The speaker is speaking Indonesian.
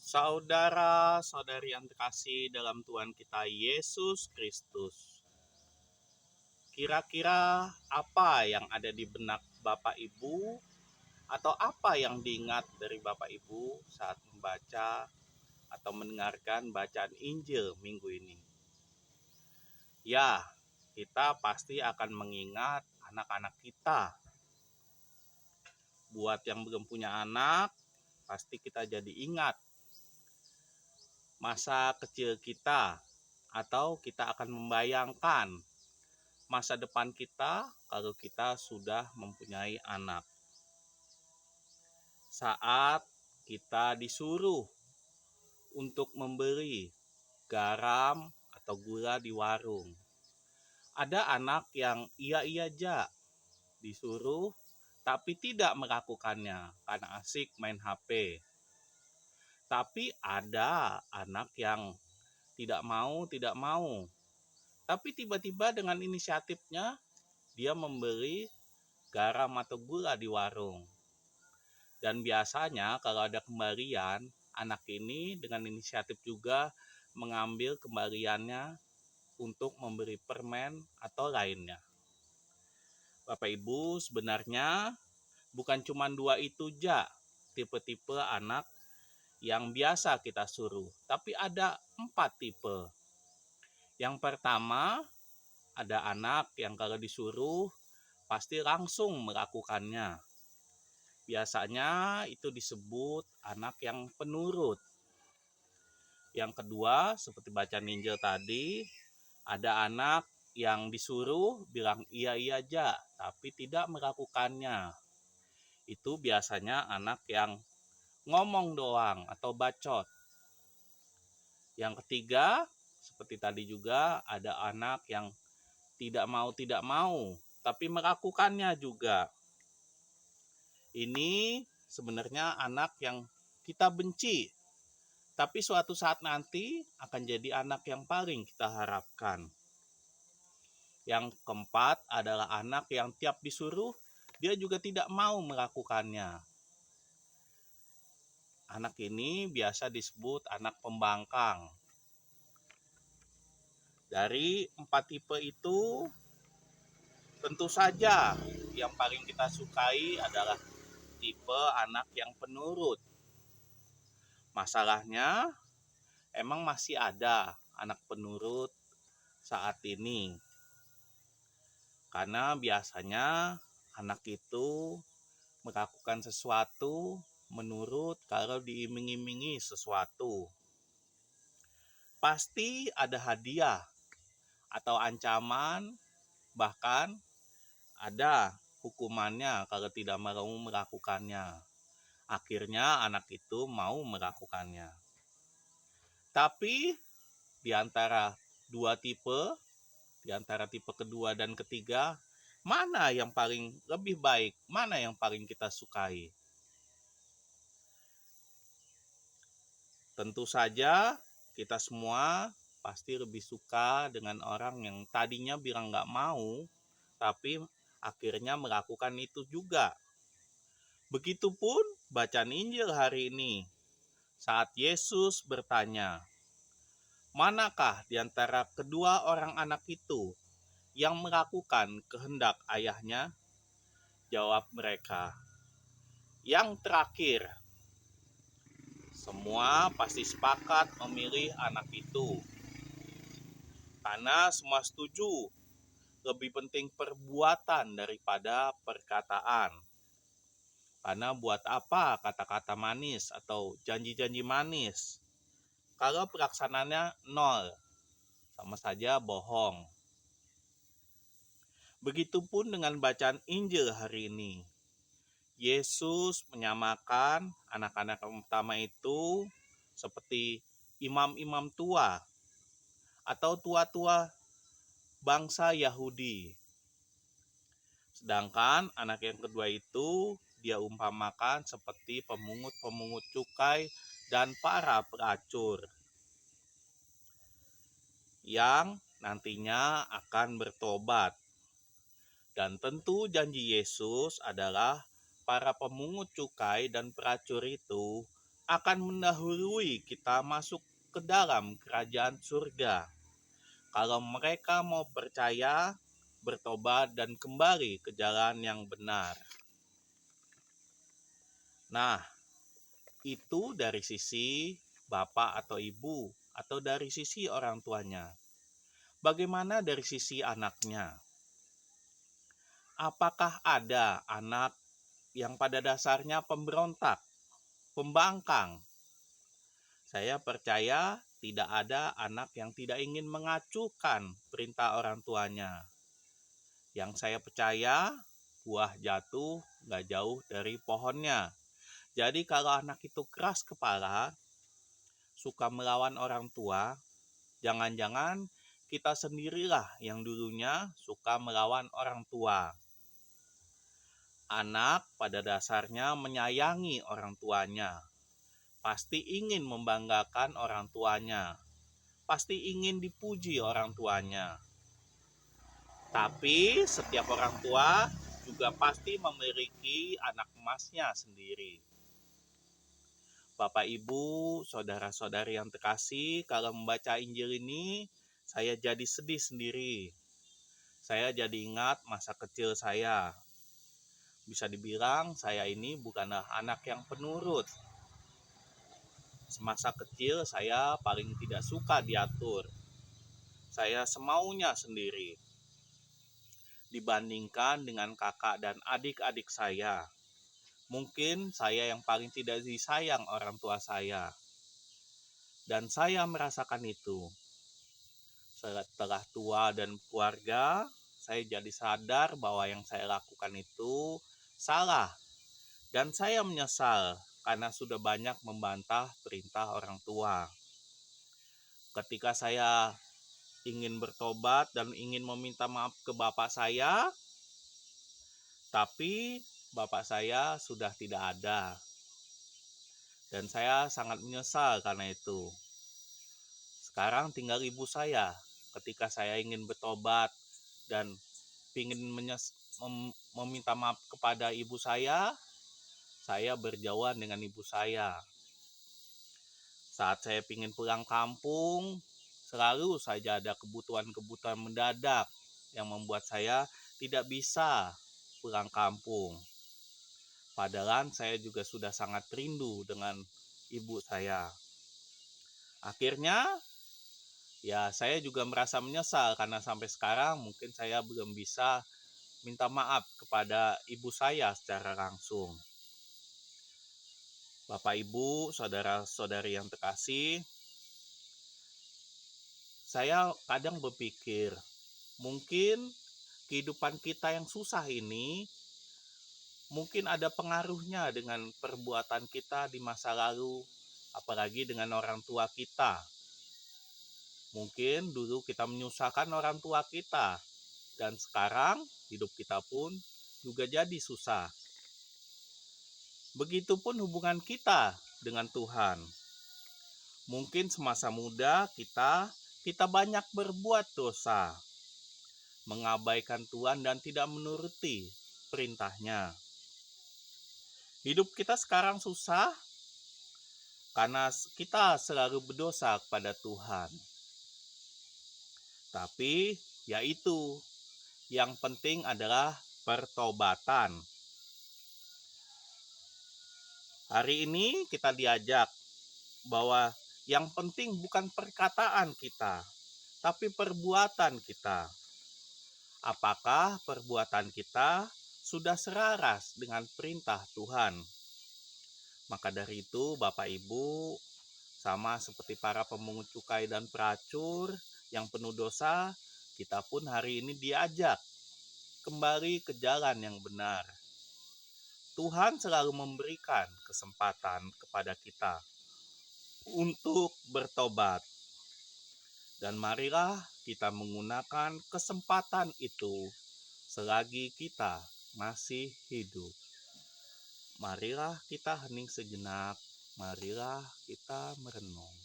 Saudara-saudari yang terkasih dalam Tuhan kita Yesus Kristus. Kira-kira apa yang ada di benak Bapak Ibu atau apa yang diingat dari Bapak Ibu saat membaca atau mendengarkan bacaan Injil minggu ini? Ya, kita pasti akan mengingat anak-anak kita. Buat yang belum punya anak, pasti kita jadi ingat masa kecil kita, atau kita akan membayangkan masa depan kita kalau kita sudah mempunyai anak. Saat kita disuruh untuk membeli garam atau gula di warung, ada anak yang iya aja disuruh tapi tidak melakukannya karena asik main HP. Tapi ada anak yang tidak mau, tapi tiba-tiba dengan inisiatifnya dia membeli garam atau gula di warung. Dan biasanya kalau ada kembalian, anak ini dengan inisiatif juga mengambil kembaliannya untuk memberi permen atau lainnya. Bapak Ibu, sebenarnya bukan cuma dua itu aja tipe-tipe anak yang biasa kita suruh, tapi ada 4 tipe. Yang pertama, ada anak yang kalau disuruh pasti langsung melakukannya. Biasanya itu disebut anak yang penurut. Yang kedua, seperti bacaan Injil tadi, ada anak yang disuruh bilang iya aja, tapi tidak melakukannya. Itu biasanya anak yang ngomong doang atau bacot. Yang ketiga, seperti tadi juga ada anak yang tidak mau, tapi melakukannya juga. Ini sebenarnya anak yang kita benci, tapi suatu saat nanti akan jadi anak yang paling kita harapkan. Yang keempat adalah anak yang tiap disuruh, dia juga tidak mau melakukannya. Anak ini biasa disebut anak pembangkang. Dari 4 tipe itu, tentu saja yang paling kita sukai adalah tipe anak yang penurut. Masalahnya, emang masih ada anak penurut saat ini. Karena biasanya anak itu melakukan sesuatu menurut kalau diiming-imingi sesuatu. Pasti ada hadiah atau ancaman, bahkan ada hukumannya kalau tidak mau melakukannya. Akhirnya anak itu mau melakukannya. Tapi di antara dua tipe, di antara tipe kedua dan ketiga, mana yang paling lebih baik? Mana yang paling kita sukai? Tentu saja kita semua pasti lebih suka dengan orang yang tadinya bilang nggak mau, tapi akhirnya melakukan itu juga. Begitupun bacaan Injil hari ini, saat Yesus bertanya, manakah di antara kedua orang anak itu yang melakukan kehendak ayahnya? Jawab mereka, yang terakhir. Semua pasti sepakat memilih anak itu. Karena semua setuju, lebih penting perbuatan daripada perkataan. Karena buat apa kata-kata manis atau janji-janji manis kalau pelaksanaannya nol, sama saja bohong. Begitupun dengan bacaan Injil hari ini. Yesus menyamakan anak-anak yang pertama itu seperti imam-imam tua atau tua-tua bangsa Yahudi. Sedangkan anak yang kedua itu dia umpamakan seperti pemungut-pemungut cukai dan para pelacur yang nantinya akan bertobat. Dan tentu janji Yesus adalah para pemungut cukai dan pelacur itu akan mendahului kita masuk ke dalam kerajaan surga. Kalau mereka mau percaya, bertobat, dan kembali ke jalan yang benar. Nah, itu dari sisi bapak atau ibu, atau dari sisi orang tuanya. Bagaimana dari sisi anaknya? Apakah ada anak yang pada dasarnya pemberontak, pembangkang? Saya percaya tidak ada anak yang tidak ingin mengacuhkan perintah orang tuanya. Yang saya percaya, buah jatuh gak jauh dari pohonnya. Jadi kalau anak itu keras kepala, suka melawan orang tua, jangan-jangan kita sendirilah yang dulunya suka melawan orang tua. Anak pada dasarnya menyayangi orang tuanya, pasti ingin membanggakan orang tuanya, pasti ingin dipuji orang tuanya. Tapi setiap orang tua juga pasti memiliki anak emasnya sendiri. Bapak, Ibu, saudara-saudari yang terkasih, kalau membaca Injil ini, saya jadi sedih sendiri. Saya jadi ingat masa kecil saya. Bisa dibilang saya ini bukanlah anak yang penurut. Semasa kecil saya paling tidak suka diatur. Saya semaunya sendiri. Dibandingkan dengan kakak dan adik-adik saya, mungkin saya yang paling tidak disayang orang tua saya. Dan saya merasakan itu. Setelah tua dan keluarga, saya jadi sadar bahwa yang saya lakukan itu salah. Dan saya menyesal karena sudah banyak membantah perintah orang tua. Ketika saya ingin bertobat dan ingin meminta maaf ke bapak saya, tapi bapak saya sudah tidak ada. Dan saya sangat menyesal karena itu. Sekarang tinggal ibu saya. Ketika saya ingin bertobat dan ingin meminta maaf kepada ibu saya berjauhan dengan ibu saya. Saat saya ingin pulang kampung, selalu saja ada kebutuhan-kebutuhan mendadak yang membuat saya tidak bisa pulang kampung. Padahal saya juga sudah sangat rindu dengan ibu saya. Akhirnya, ya saya juga merasa menyesal karena sampai sekarang mungkin saya belum bisa minta maaf kepada ibu saya secara langsung. Bapak, Ibu, saudara-saudari yang terkasih, saya kadang berpikir, mungkin kehidupan kita yang susah ini mungkin ada pengaruhnya dengan perbuatan kita di masa lalu, apalagi dengan orang tua kita. Mungkin dulu kita menyusahkan orang tua kita, dan sekarang hidup kita pun juga jadi susah. Begitupun hubungan kita dengan Tuhan. Mungkin semasa muda kita banyak berbuat dosa, mengabaikan Tuhan dan tidak menuruti perintahnya. Hidup kita sekarang susah karena kita selalu berdosa kepada Tuhan. Tapi yaitu yang penting adalah pertobatan. Hari ini kita diajak bahwa yang penting bukan perkataan kita, tapi perbuatan kita. Apakah perbuatan kita sudah selaras dengan perintah Tuhan? Maka dari itu, Bapak Ibu, sama seperti para pemungut cukai dan pelacur yang penuh dosa, kita pun hari ini diajak kembali ke jalan yang benar. Tuhan selalu memberikan kesempatan kepada kita untuk bertobat. Dan marilah kita menggunakan kesempatan itu selagi kita masih hidup. Marilah kita hening sejenak, marilah kita merenung.